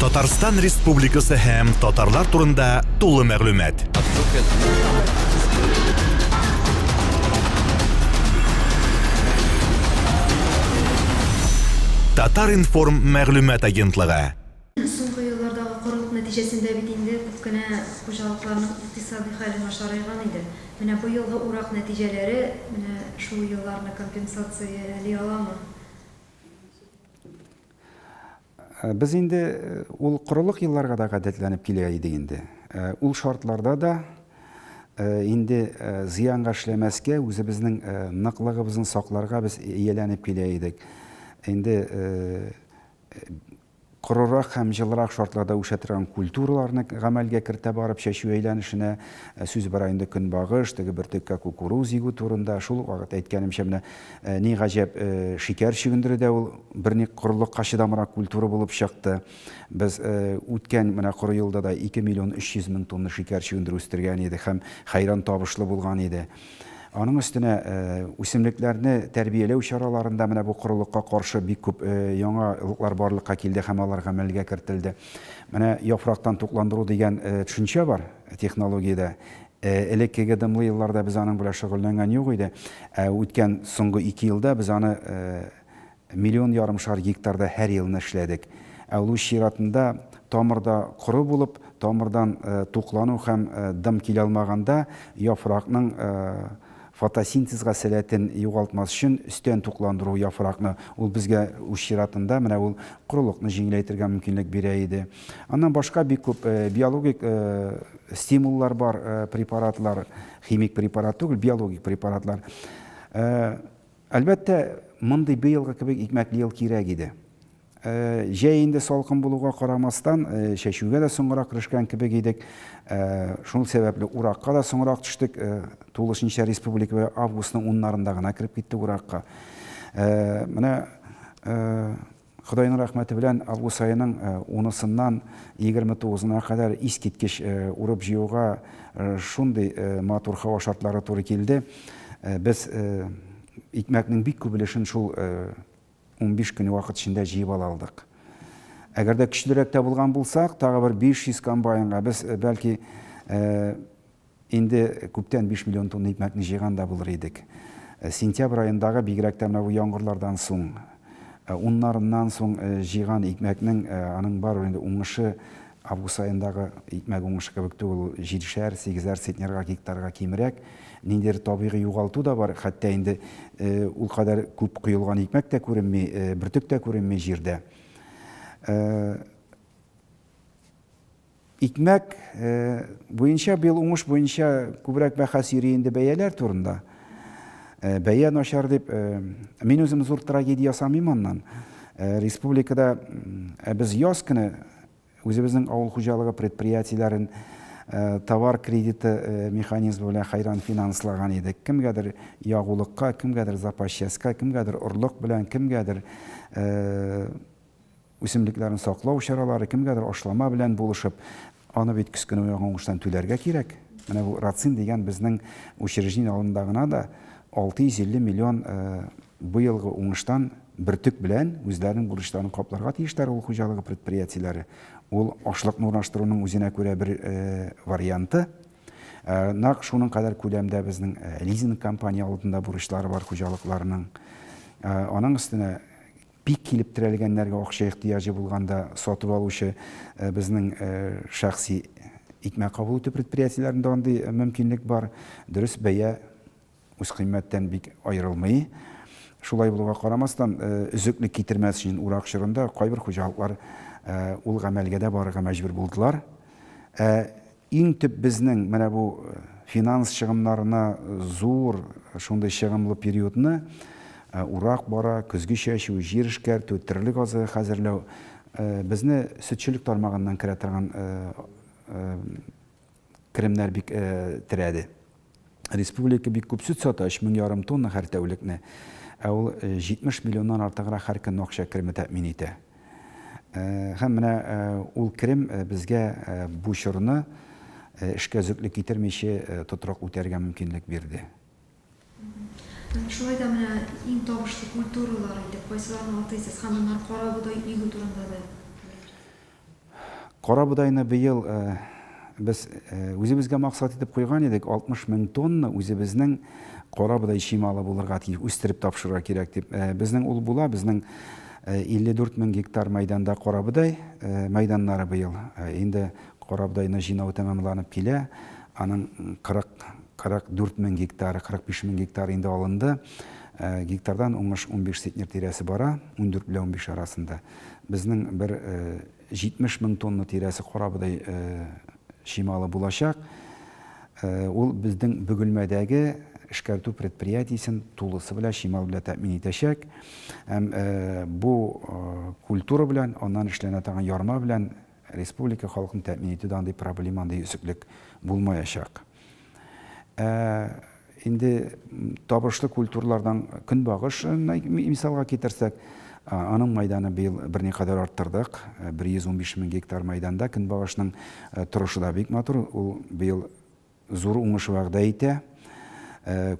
Татарстан Республикасы һәм татарлар турында тулы мәгълүмат. Татар информ мәгълүмат агентлыгы. Соңгы еллардагы корылык нәтиҗәсендә бит инде күп кенә хуҗалыкларның икътисади хәле начарайган иде. Менә бу елгы урак нәтиҗәләре менә шул елларны компенсациялый аламы? Biz инде ул корылык елларга да гадәтләнеп килә идек инде. Ул шартларда да инде зыянга эшләмәскә, үзебезнең ныклыгыбызны сакларга без ияләнеп килә идек. Инде корырак һәм җылырак шартларда үсә торган культураларны гамәлгә кертә барып чәчү әйләнешенә сүз бара инде көнбагыш, теге бер төккә кукуруз игү турында. Шул вакыт әйткәнемчә менә ни гаҗәп шикәр чигендерүдә ул берни корылыкка чыдамрак культура булып чыкты. Без үткән менә коры елда да 2 миллион 300 мең тонна шикәр чигендерү үстергән иде һәм хайран табышлы булган иде. Аның өстенә үсемлекләрне тәрбияләү чараларында менә бу корылыкка каршы бик күп яңалыклар барлыкка килде һәм алар гамәлгә кертелде. Менә яфрактан тукландыру дигән төшенчә бар технологиядә. Элеккеге дымлы елларда без аның белән шөгыльләнгән юк иде. Үткән соңгы 2 елда без аны 1,5 миллион гектарда һәр елны эшләдек. Ул чиратында тамырда коры булып, тамырдан туклану һәм дым килә алмаганда яфракның фотосинтезга сәләтен югалтмас өчен өстән тукландыру яфракны ул безгә үз чиратында менә ул корылыкны җиңеләйтергә мөмкинлек бирә иде. Аннан башка бик күп биологик стимуллар бар, препаратлар, химик препарат түгел, биологик препаратлар. Әлбәттә, мондый быелгы кебек икмәкле ел кирәк иде. Җәй инде салкын булуга карамастан, чәчүгә дә соңрак керешкән кебек идек. Шул сәбәпле уракка да соңрак төштек. 9 республика августның 10-нарында гына кирип китте уракка. Менә Худайның рәхмәте белән август аеның 10-сыннан 29-на кадәр искиткеч урып җыюга шундый матур һава шартлары туры килде. Без икмәкнең бик күп өлешен шул 15 көн вакыт эчендә җыеп ала алдык. Әгәр дә көчлерәк тә булган булсак, тагы бер 500 комбайнга без бәлки инде күптән 5 миллион тонна икмәкне җыйган да булыр идек. Сентябрь аендагы бигрәк тә менә бу яңгырлардан соң, уннарыннан соң җыйган икмәкнең аның бар инде уңышы август аендагы икмәк уңышы кебек түгел, 7-8 центнерга гектарга кимрәк. Ниндидер табигый югалту да бар, хәтта инде ул кадәр күп куелган икмәк тә күренми, бөртек тә күренми җирдә. Икмәк буенча быел уңыш буенча күбрәк бәхәс йөри инде бәяләр турында. Бәя начар дип мин үзем зур трагедия ясамыйм аннан. Республикада без яз көне үзебезнең авыл хуҗалыгы предприятиеләрен товар кредиты механизмы белән хайран финанслаган идек. Кемгәдер ягулыкка, кемгәдер запас частька, кемгәдер орлык белән, кемгәдер үсемлекләрне саклау чаралары, кемгәдер ашлама белән булышып, аны бит көз көне уңыштан түләргә кирәк. Менә бу рацин дигән безнең учреждение алында гына да 650 миллион быелгы уңыштан бертүк белән үзләренең бурычларын капларга тиештәр ул хуҗалыгы предприятиеләре. Ул ашлыкны урнаштыруның үзенә күрә бер варианты. Нак шуның кадәр күләмдә безнең лизинг компания алдында бурычлары бар хуҗалыкларның. Аның өстенә бик килеп терәлгәннәргә акча ихтыяҗы булганда сатып алучы безнең шәхси икмәк кабул итү предприятиеләрендә андый мөмкинлек бар. Дөрес, бәя үз кыйммәттән бик аерылмый. Шулай булуга карамастан, өзеклек китермәс өчен урак чорында кайбер хуҗалыклар ул гамәлгә дә барырга мәҗбүр булдылар. Иң төп безнең менә бу финанс чыгымнарына зур шундый чыгымлы периодны урак бара, көзге чәчү, җир эшкәртү, терлек азыгы хәзерләү безне сөтчелек тармагыннан керә торган керемнәр бик терәде. Республика бик күп сөт сата, 3,5 тонна һәр тәүлекне. Ул 70 миллионнан артыграк һәр көн акча кереме тәэмин итә. Һәм менә ул керем безгә бу чорны эшкә зөклек китермичә тотрак үтәргә мөмкинлек бирде. Шулай да менә иң табышлы культуралар иде. Кайсыларны атыйсыз һәм моннан кара будай игү турында да Кара будайны быел без үзебезгә максат итеп куйган идек, 60 000 тонна үзебезнең кара будай шималы булырга тиеш, үстереп тапшырырга кирәк дип. Безнең ул була, безнең 54 000 гектар мәйданда кара будай мәйданнары быел. Инде кара будайны җыйнау тәмамланып килә. Аның 44 000 гектары, 45 000 гектар инде алынды. Гектардан 15 центнер тирәсе бара, 14 белән 15 арасында. Безнең бер 70 000 тонна тирәсе кара будай шималы булачак. Ул безнең Бөгелмәдәге эшкәртү предприятиесен тулысы белән шимал белән тәэмин итәчәк. Бу культура белән, аннан эшләнә торган ярма белән республика халкын тәэмин итүдә андый проблема, андый үсеклек булмаячак. Инде табышлы культуралардан көнбагыш мисалга китерсәк, аның мәйданы быел берникадәр арттырдык. 115 000 гектар мәйданда көнбагышның торышы да бик матур. Ул быел зур уңыш вәгъдә итә.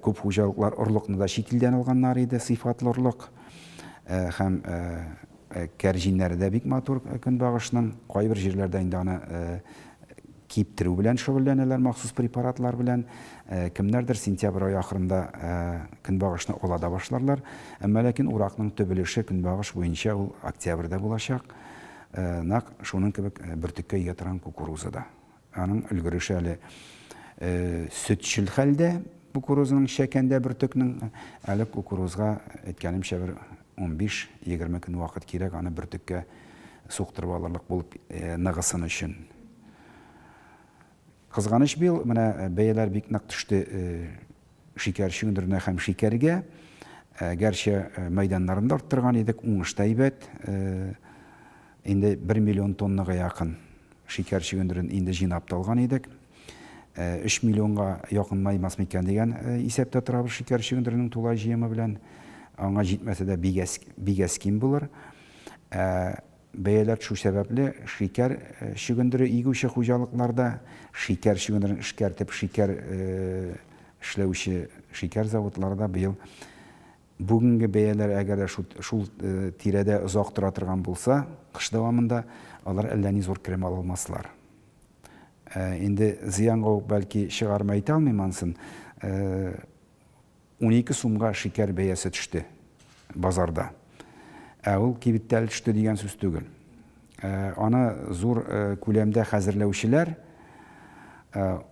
Күп хуҗалыклар орлыкны да чит илдән алганнар иде, сыйфатлы орлык. Һәм кәрҗиннәре дә бик матур көнбагышның. Кайбер җирләрдә инде аны киптерү белән шөгыльләнәләр, махсус препаратлар белән. Кемнәрдер сентябрь ай ахырында көнбагышны ала да башларлар. Әмма ләкин уракның төбелеше көнбагыш буенча ул октябрьдә булачак. Нак шуның кебек бөртеккә ия торган кукурузада. Аның өлгереше әле сөтчел хәлдә, кукурузның шәкәндә бөртекнең, әле кукурузга әйткәнемчә бер 15-20 көн вакыт кирәк аны бөртеккә суктырып алырлык булып ныгысын өчен. Кызганыч бил, менә бәяләр бик нык төште шикәр чөгендеренә һәм шикәргә. Гәрчә мәйданнарында арттырган идек, уңыш та әйбәт. Инде 1 миллион тоннага якын шикәр чөгендерен инде җыйнап та алган идек. 3 миллионга якынмаймас микән дигән исәптә торабыз шикәр чөгендеренең тулай җыемы белән. Аңа җитмәсә дә бик әским булыр. Бәяләр шу сәбәпле шикәр чөгендере игүче хуҗалыкларда шикәр чөгендерен эшкәртеп шикәр эшләүче шикәр заводларында быел бүгенге бәяләр әгәр шул тирәдә озак тора торган булса, кыш дәвамында алар әллә ни зур крем ала алмаслар. Инде зыянга бәлки чыгарма әйтә алмыйм ансын. 12 сумга шикәр бәясе төште базарда. Ул кибеттә төште дигән сүз түгел. Аны зур күләмдә хәзерләүчеләр,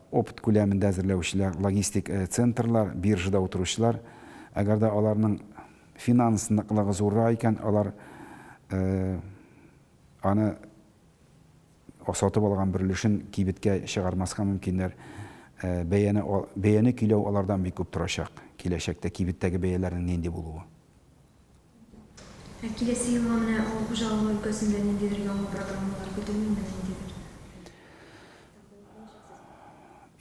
опыт күләмендә әзерләүчеләр, логистик центрлар, биржада утыручылар, әгәр дә аларның финанс ныклыгы зуррак икән, алар аны сатып алган бер өлешен кибеткә чыгармаска мөмкиннәр. Бәяне көйләү алардан бик күп торачак. Киләчәктә кибеттәге бәяләрнең нинди булуы. Киләсе елга менә авыл хуҗалыгы өлкәсендә ниндидер яңа программалар көтелмәме ниндидер?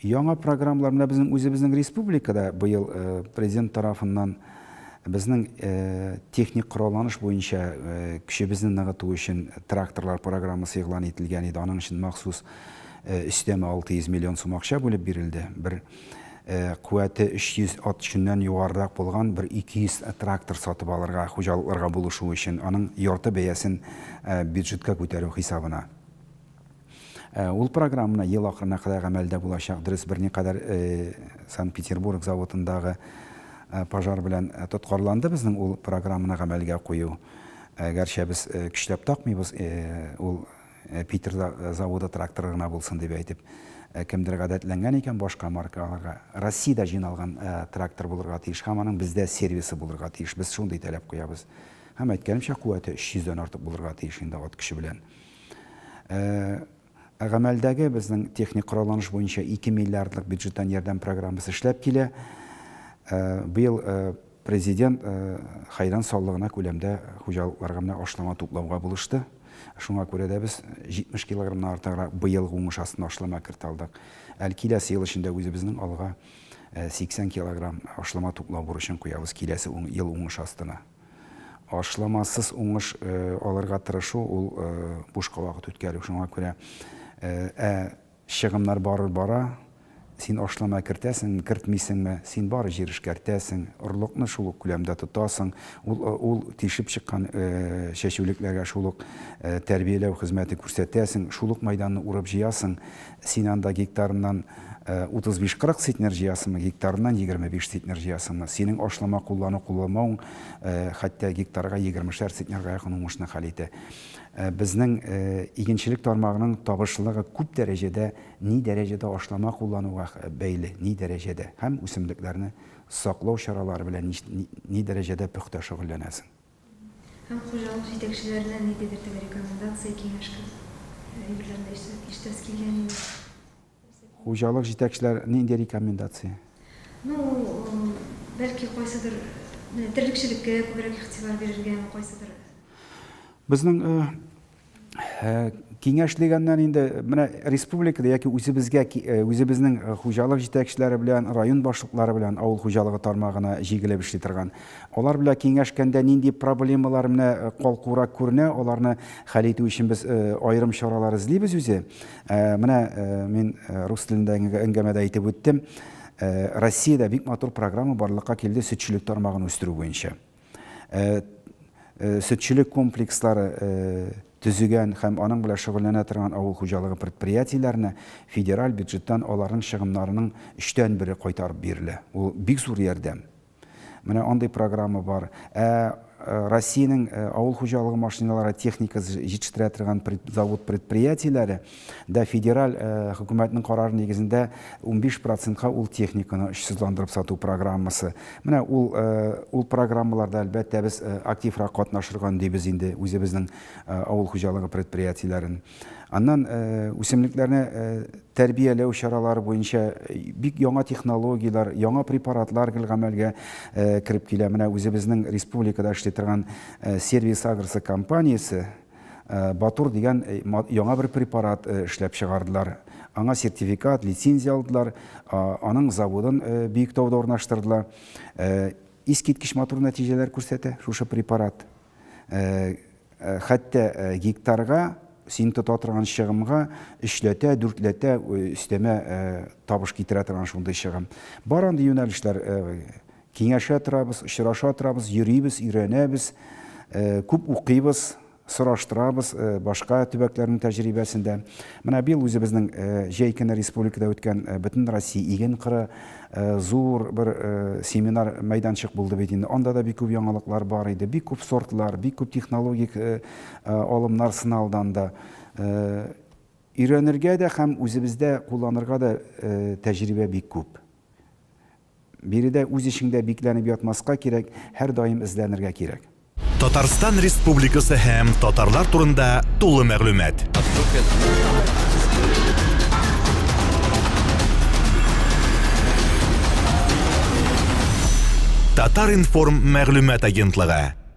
Яңа программалар менә безнең үзебезнең республикада быел президент тарафыннан безнең техник коралланыш буенча көчебезне ныгыту өчен тракторлар программасы игълан ителгән иде. Аның өчен махсус өстәмә 600 миллион сум акча бүлеп бирелде. Бер куәте 300 ат өченнән югарырак булган бер 200 трактор сатып алырга, хуҗалыкларга булышу өчен аның ярты бәясен бюджетка күтәрү хисабына. Ул программа ел ахырына кадәр гамәлдә булачак. Дөрес берникадәр Санкт-Петербург заводындагы пожар белән тоткарланды безнең ул программаны гамәлгә кую. Гәрчә без көчләп такмыйбыз, ул Питер заводы тракторы гына булсын дип әйтеп, кемдер гадәтләнгән икән башка маркаларга. Россиядә җыйналган трактор булырга тиеш, һәм аның бездә сервисы булырга тиеш. Без шундый таләп куябыз. Һәм әйткәнемчә куәте 300-дән артык булырга тиеш инде ат көче белән. Гамәлдәге безнең техник коралланыш буенча 2 миллиардлык бюджеттан ярдәм программасы эшләп килә. Быел президент хайран саллыгына күләмдә хуҗалыкларга менә ашлама туплауга булышты. Шуңа күрә дә без 70 килограммнан артыграк быелгы уңыш астына ашлама кертә алдык. Киләсе ел эчендә үзебезнең алга 80 килограмм ашлама туплау бурычын куябыз киләсе ел уңыш астына. Ашламасыз уңыш алырга тырышу ул бушка вакыт үткәрү. Шуңа күрә чыгымнар бара, син ашлама кертәсең, кертмисеңме, син бары җир эшкәртәсең, орлыкны шул ук күләмдә тотасың, ул тишеп чыккан чәчүлекләргә шул ук тәрбияләү хезмәте күрсәтәсең, шул ук майданны урып җыясың, син анда гектарыннан 35-40 центнер җыясыңмы, гектарыннан 25 центнер җыясыңмы, синең ашлама кулланмауың хәтта гектарга 20 центнерга якын уңышны хәл итә. Безнең игенчелек тармагының табышлылыгы күп дәрәҗәдә, ни дәрәҗәдә ашлама куллануга бәйле, ни дәрәҗәдә һәм үсемлекләрне саклау чаралары белән ни дәрәҗәдә пөхтә шөгыльләнәсең. Һәм хуҗалык җитәкчеләренә ниндидер теге рекомендация, киңәш әйберләрендә иштәс килгән инде. Хуҗалык җитәкчеләр нинди рекомендация? Бәлки кайсыдыр терлекчелеккә күбрәк игътибар бирергә, кайсыдыр. Безнең киңәш дигәннән инде менә республикада яки үзебезнең хуҗалык җитәкчеләре белән, район башлыклары белән авыл хуҗалыгы тармагына җигелеп эшли торган. Алар белән киңәшкәндә нинди проблемалар менә калкурак күренә, аларны хәл итү өчен без аерым чаралар эзлибез үзе. Менә мин рус телендәге әңгәмәдә әйтеп үттем. Россиядә бик матур программа барлыкка килде сөтчелек тармагын үстерү буенча. Сөтчелек комплекслары төзегән һәм аның белән шөгыльләнә торган авыл хуҗалыгы предприятиеләренә федераль бюджеттан аларның чыгымнарының 3/1 кайтарып бирелә. Ул бик зур ярдәм. Менә андый программа бар. Россиянең авыл хуҗалыгы машиналары, техника җитештерә торган завод предприятиеләре да федераль хөкүмәтнең карары нигезендә 15%-ка ул техниканы эшсезләндереп сату программасы. Менә ул программаларда әлбәттә без активрак катнашырга дибез инде үзебезнең авыл хуҗалыгы предприятиеләрен. Аннан үсемлекләрне тәрбияләү чаралары буенча бик яңа технологиялар, яңа препаратлар гамәлгә кирип килә. Менә үзебезнең республикада эшли торган сервис агрсы компаниясе Батур дигән яңа бер препарат эшләп чыгардылар. Аңа сертификат, лицензия алдылар, аның заводын Биектауда урнаштырдылар. Искиткеч матур нәтиҗәләр күрсәтә шушы препарат. Хәтта гектарга син тота торган чыгымга 3-ләтә, 4-ләтә өстәмә табыш китерә торган шундый чыгым. Бар андый юнәлешләр, киңәшә торабыз, очраша торабыз, йөрибез, өйрәнәбез, күп укыйбыз, сораштырабыз башка төбәкләрнең тәҗрибәсендә. Менә бил үзебезнең җәй көне республикада үткән бөтен Россия иген кыры зур бер семинар мәйданчык булды бит инде. Анда да бик күп яңалыклар бар иде, бик күп сортлар, бик күп технологик алымнар сыналдан да. Өйрәнергә дә һәм үзебездә кулланырга да тәҗрибә бик күп. Биредә үз ишеңдә бикләнеп ятмаска кирәк, һәр даим эзләнергә кирәк. Татарстан Республикасы һәм татарлар турында тулы мәгълүмат. Татар информ мәгълүмат агентлыгы.